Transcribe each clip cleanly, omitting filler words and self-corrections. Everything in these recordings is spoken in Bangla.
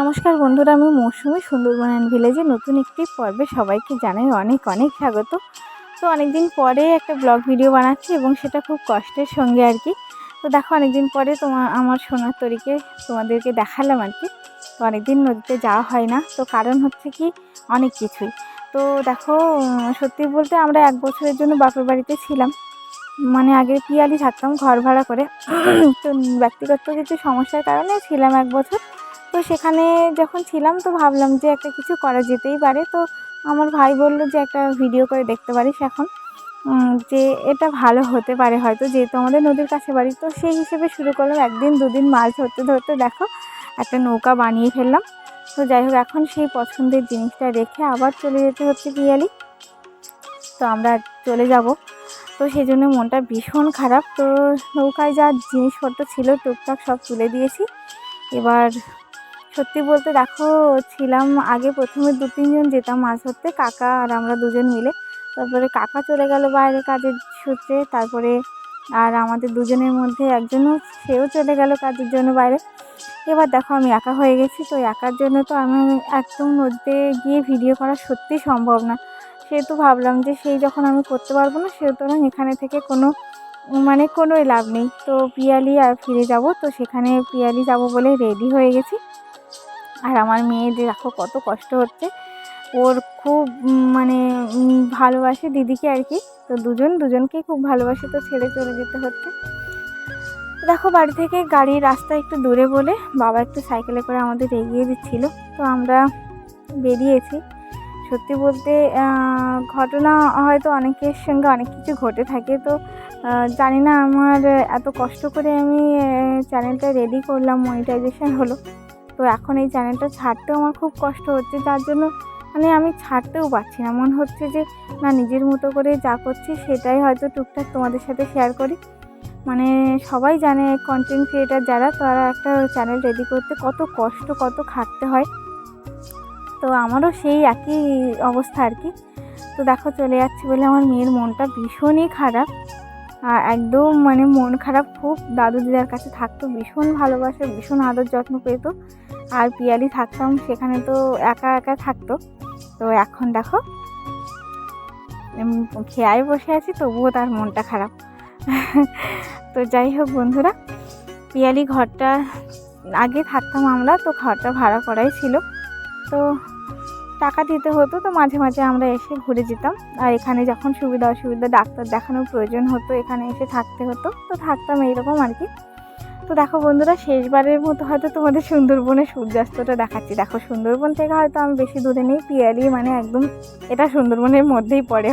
নমস্কার বন্ধুরা, আমি মৌসুমি সুন্দরবন অ্যান্ড ভিলেজে নতুন একটি পর্বে সবাইকে জানাই অনেক অনেক স্বাগত। তো অনেকদিন পরে একটা ব্লগ ভিডিও বানাচ্ছি এবং সেটা খুব কষ্টের সঙ্গে আর কি। তো দেখো অনেকদিন পরে আমার সোনার তরীকে তোমাদেরকে দেখালাম আর কি। তো অনেকদিন নদীতে যাওয়া হয় না, তো কারণ হচ্ছে কি অনেক কিছুই। তো দেখো সত্যি বলতে আমরা 1 বছরের জন্য বাপের বাড়িতে ছিলাম, মানে আগে পিয়ালি থাকতাম ঘর ভাড়া করে। তো ব্যক্তিগত কিছু সমস্যার কারণে ছিলাম 1 বছর। তো সেখানে যখন ছিলাম তো ভাবলাম যে একটা কিছু করা যেতেই পারে। তো আমার ভাই বলল যে একটা ভিডিও করে দেখতে পারিস এখন, যে এটা ভালো হতে পারে হয়তো, যেহেতু আমাদের নদীর কাছে বাড়ি। তো সেই হিসেবে শুরু করলাম। 1 দিন 2 দিন মাছ ধরতে ধরতে দেখো একটা নৌকা বানিয়ে ফেললাম। তো যাই হোক, এখন সেই পছন্দের জিনিসটা রেখে আবার চলে যেতে হচ্ছে পিয়ালি। তো আমরা চলে যাব, তো সেই জন্য মনটা ভীষণ খারাপ। তো নৌকায় যা জিনিসপত্র ছিল টুকটাক সব তুলে দিয়েছি। এবার সত্যি বলতে দেখো ছিলাম আগে প্রথমে 2-3 জন যেতাম মাছ ধরতে, কাকা আর আমরা দুজন মিলে। তারপরে কাকা চলে গেল বাইরে কাজের সূত্রে, তারপরে আর আমাদের দুজনের মধ্যে একজনও সেও চলে গেল কাজের জন্য বাইরে। এবার দেখো আমি একা হয়ে গেছি। তো একার জন্য তো আমি একদম নদীতে গিয়ে ভিডিও করা সত্যিই সম্ভব না। সেহেতু ভাবলাম যে সেই যখন আমি করতে পারবো না, সুতরাং এখানে থেকে কোনোই লাভ নেই। তো পিয়ালি আর ফিরে যাব। তো সেখানে পিয়ালি যাব বলে রেডি হয়ে গেছি। আর আমার মেয়ে দেখো কত কষ্ট হচ্ছে, ওর খুব ভালোবাসে দিদিকে আর কি। তো দুজনকেই খুব ভালোবাসে, তো ছেড়ে চলে যেতে হচ্ছে। দেখো বাড়ি থেকে গাড়ির রাস্তা একটু দূরে বলে বাবা একটু সাইকেলে করে আমাদের এগিয়ে দিচ্ছিল। তো আমরা বেরিয়েছি। সত্যি বলতে ঘটনা হয়তো অনেকের সঙ্গে অনেক কিছু ঘটে থাকে। তো জানি না, আমার এত কষ্ট করে আমি চ্যানেলটা রেডি করলাম, মনিটাইজেশন হলো। তো এখন এই চ্যানেলটা ছাড়তেও আমার খুব কষ্ট হচ্ছে, যার জন্য আমি ছাড়তেও পারছি না। মনে হচ্ছে যে না, নিজের মতো করে যা করছি সেটাই হয়তো টুকটাক তোমাদের সাথে শেয়ার করি। সবাই জানে কন্টেন্ট ক্রিয়েটার যারা, তারা একটা চ্যানেল রেডি করতে কত কষ্ট, কত খাটতে হয়। তো আমারও সেই একই অবস্থা আর কি। তো দেখো চলে যাচ্ছি বলে আমার মেয়ের মনটা ভীষণই খারাপ, একদম মন খারাপ খুব। দাদু দিদার কাছে থাকতো, ভীষণ ভালোবাসে, ভীষণ আদর যত্ন পেত। আর পিয়ালি থাকতাম সেখানে তো একা একা থাকতো। তো এখন দেখো খেয়ায় বসে আছি, তবুও তার মনটা খারাপ। তো যাই হোক বন্ধুরা, পিয়ালি ঘরটা আগে থাকতাম আমরা, তো ঘরটা ভাড়া করাই ছিল। তো টাকা দিতে হতো, তো মাঝে মাঝে আমরা এসে ঘুরে যেতাম। আর এখানে যখন সুবিধা অসুবিধা ডাক্তার দেখানোর প্রয়োজন হতো এখানে এসে থাকতে হতো, তো থাকতাম এইরকম আর কি। তো দেখো বন্ধুরা, শেষবারের মতো হয়তো তোমাদের সুন্দরবনের সূর্যাস্তটা দেখাচ্ছি। দেখো সুন্দরবন থেকে হয়তো আমি বেশি দূরে নেই, পিয়ালি একদম এটা সুন্দরবনের মধ্যেই পড়ে,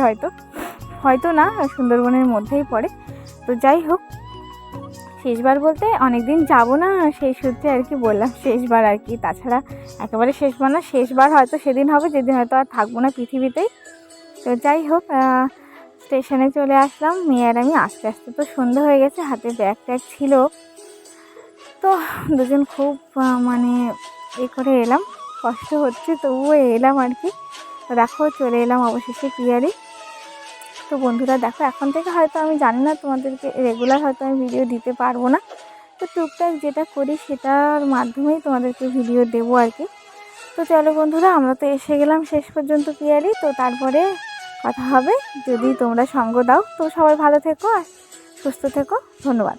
হয়তো না, সুন্দরবনের মধ্যেই পড়ে। তো যাই হোক, শেষবার বলতে অনেকদিন যাব না সেই সূত্রে আর কি বললাম শেষবার আর কি। তাছাড়া একেবারে শেষবার না, শেষবার হয়তো সেদিন হবে যেদিন হয়তো আর থাকবো না পৃথিবীতেই। তো যাই হোক, স্টেশনে চলে আসলাম। মেয়ে আর আমি আস্তে আস্তে, তো সন্ধ্যা হয়ে গেছে, হাতে ব্যাগ ট্যাগ ছিল। তো দুজন খুব করে এলাম, কষ্ট হচ্ছে তবুও এলাম আর কি। তো দেখো চলে এলাম অবশেষে পিয়ালি। তো বন্ধুরা দেখো, এখন থেকে হয়তো আমি জানি না তোমাদেরকে রেগুলার হয়তো আমি ভিডিও দিতে পারবো না। তো টুকটাক যেটা করি সেটার মাধ্যমেই তোমাদেরকে ভিডিও দেবো আর কি। তো চলো বন্ধুরা, আমরা তো এসে গেলাম শেষ পর্যন্ত পিয়ালি। তো তারপরে কথা হবে যদি তোমরা সঙ্গ দাও। তো সবাই ভালো থেকো আর সুস্থ থেকো, ধন্যবাদ।